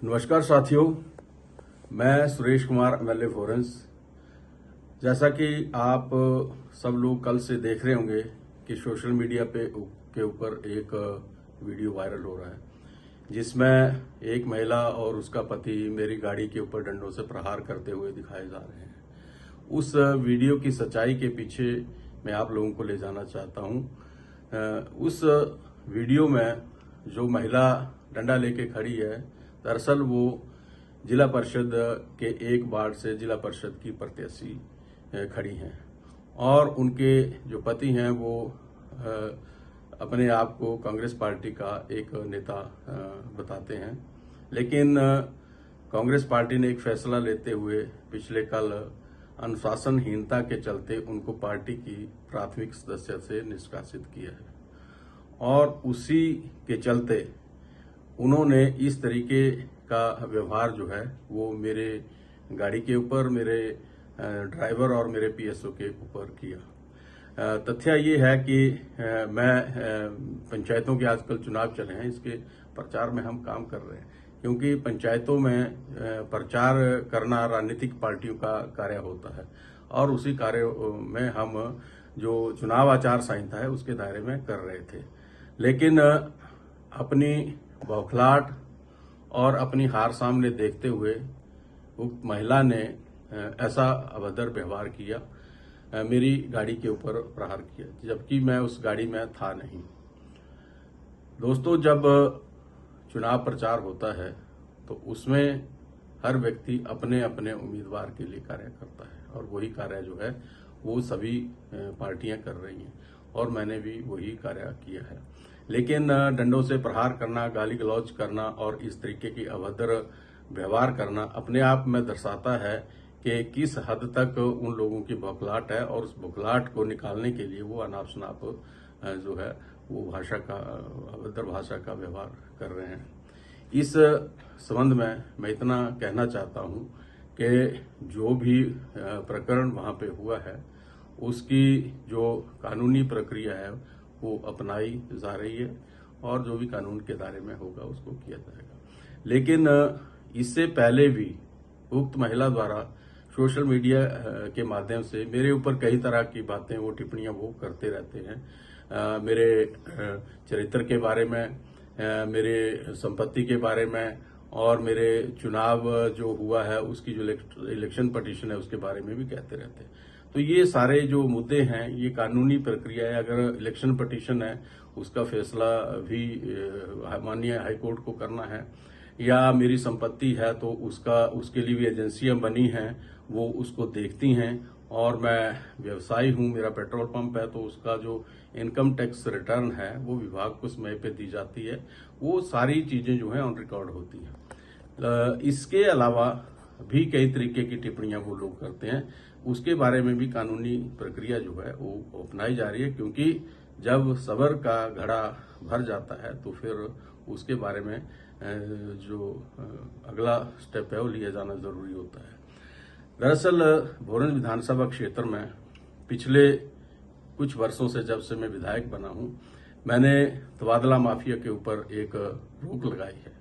नमस्कार साथियों, मैं सुरेश कुमार एमएलए फोरेंस। जैसा कि आप सब लोग कल से देख रहे होंगे कि सोशल मीडिया के ऊपर एक वीडियो वायरल हो रहा है जिसमें एक महिला और उसका पति मेरी गाड़ी के ऊपर डंडों से प्रहार करते हुए दिखाए जा रहे हैं। उस वीडियो की सच्चाई के पीछे मैं आप लोगों को ले जाना चाहता हूं। उस वीडियो में जो महिला डंडा लेके खड़ी है, दरअसल वो जिला परिषद के एक वार्ड से जिला परिषद की प्रत्याशी खड़ी हैं और उनके जो पति हैं वो अपने आप को कांग्रेस पार्टी का एक नेता बताते हैं। लेकिन कांग्रेस पार्टी ने एक फैसला लेते हुए पिछले कल अनुशासनहीनता के चलते उनको पार्टी की प्राथमिक सदस्य से निष्कासित किया है और उसी के चलते उन्होंने इस तरीके का व्यवहार जो है वो मेरे गाड़ी के ऊपर, मेरे ड्राइवर और मेरे पीएसओ के ऊपर किया। तथ्य ये है कि मैं पंचायतों के आजकल चुनाव चले हैं, इसके प्रचार में हम काम कर रहे हैं क्योंकि पंचायतों में प्रचार करना राजनीतिक पार्टियों का कार्य होता है और उसी कार्य में हम जो चुनाव आचार संहिता है उसके दायरे में कर रहे थे। लेकिन अपनी बौखलाहट और अपनी हार सामने देखते हुए उक्त महिला ने ऐसा अभद्र व्यवहार किया, मेरी गाड़ी के ऊपर प्रहार किया, जबकि मैं उस गाड़ी में था नहीं। दोस्तों, जब चुनाव प्रचार होता है तो उसमें हर व्यक्ति अपने अपने उम्मीदवार के लिए कार्य करता है और वही कार्य जो है वो सभी पार्टियां कर रही हैं और मैंने भी वही कार्य किया है। लेकिन डंडों से प्रहार करना, गाली गलौज करना और इस तरीके की अभद्र व्यवहार करना अपने आप में दर्शाता है कि किस हद तक उन लोगों की बौखलाहट है और उस बौखलाहट को निकालने के लिए वो अनाप शनाप जो है वो भाषा का, अभद्र भाषा का व्यवहार कर रहे हैं। इस संबंध में मैं इतना कहना चाहता हूं कि जो भी प्रकरण वहां पे हुआ है उसकी जो कानूनी प्रक्रिया है वो अपनाई जा रही है और जो भी कानून के दायरे में होगा उसको किया जाएगा। लेकिन इससे पहले भी उक्त महिला द्वारा सोशल मीडिया के माध्यम से मेरे ऊपर कई तरह की बातें, वो टिप्पणियां वो करते रहते हैं। मेरे चरित्र के बारे में, मेरे संपत्ति के बारे में और मेरे चुनाव जो हुआ है उसकी जो इलेक्शन पिटीशन है उसके बारे में भी कहते रहते हैं। तो ये सारे जो मुद्दे हैं ये कानूनी प्रक्रिया है। अगर इलेक्शन पिटीशन है उसका फैसला भी माननीय हाईकोर्ट को करना है, या मेरी संपत्ति है तो उसके लिए भी एजेंसियां बनी हैं, वो उसको देखती हैं। और मैं व्यवसायी हूं, मेरा पेट्रोल पंप है तो उसका जो इनकम टैक्स रिटर्न है वो विभाग को समय पे दी जाती है। वो सारी चीजें जो है ऑन रिकॉर्ड होती हैं। इसके अलावा भी कई तरीके की टिप्पणियां वो लोग करते हैं, उसके बारे में भी कानूनी प्रक्रिया जो है वो अपनाई जा रही है क्योंकि जब सबर का घड़ा भर जाता है तो फिर उसके बारे में जो अगला स्टेप है वो लिया जाना जरूरी होता है। दरअसल भोरंज विधानसभा क्षेत्र में पिछले कुछ वर्षों से, जब से मैं विधायक बना हूं, मैंने तबादला माफिया के ऊपर एक रोक लगाई है।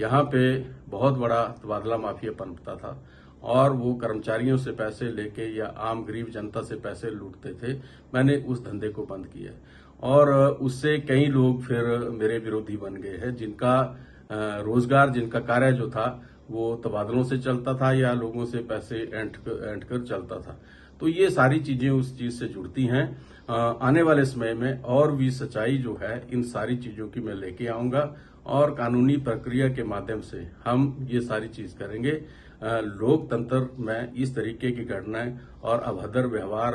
यहाँ पे बहुत बड़ा तबादला माफिया पनपता था और वो कर्मचारियों से पैसे लेके या आम गरीब जनता से पैसे लूटते थे। मैंने उस धंधे को बंद किया और उससे कई लोग फिर मेरे विरोधी बन गए हैं जिनका रोजगार, जिनका कार्य जो था वो तबादलों से चलता था या लोगों से पैसे ऐंठ कर चलता था। तो ये सारी चीजें उस चीज से जुड़ती हैं। आने वाले समय में और भी सच्चाई जो है इन सारी चीजों की मैं लेके आऊंगा और कानूनी प्रक्रिया के माध्यम से हम ये सारी चीज करेंगे। लोकतंत्र में इस तरीके की घटनाएं और अभद्र व्यवहार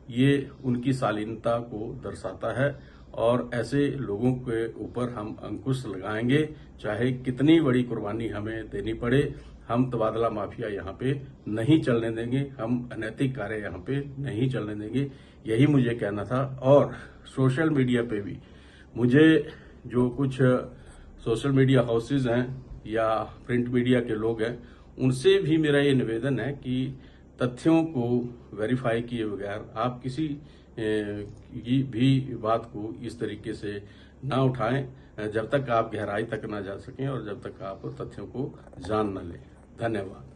ये उनकी शालीनता को दर्शाता है और ऐसे लोगों के ऊपर हम अंकुश लगाएंगे, चाहे कितनी बड़ी कुर्बानी हमें देनी पड़े। हम तबादला माफिया यहाँ पे नहीं चलने देंगे, हम अनैतिक कार्य यहाँ पे नहीं चलने देंगे। यही मुझे कहना था। और सोशल मीडिया पे भी मुझे जो कुछ सोशल मीडिया हाउसेज हैं या प्रिंट मीडिया के लोग हैं उनसे भी मेरा ये निवेदन है कि तथ्यों को वेरीफाई किए बगैर आप किसी की भी बात को इस तरीके से ना उठाएं जब तक आप गहराई तक ना जा सकें और जब तक आप तथ्यों को जान न लें। धन्यवाद।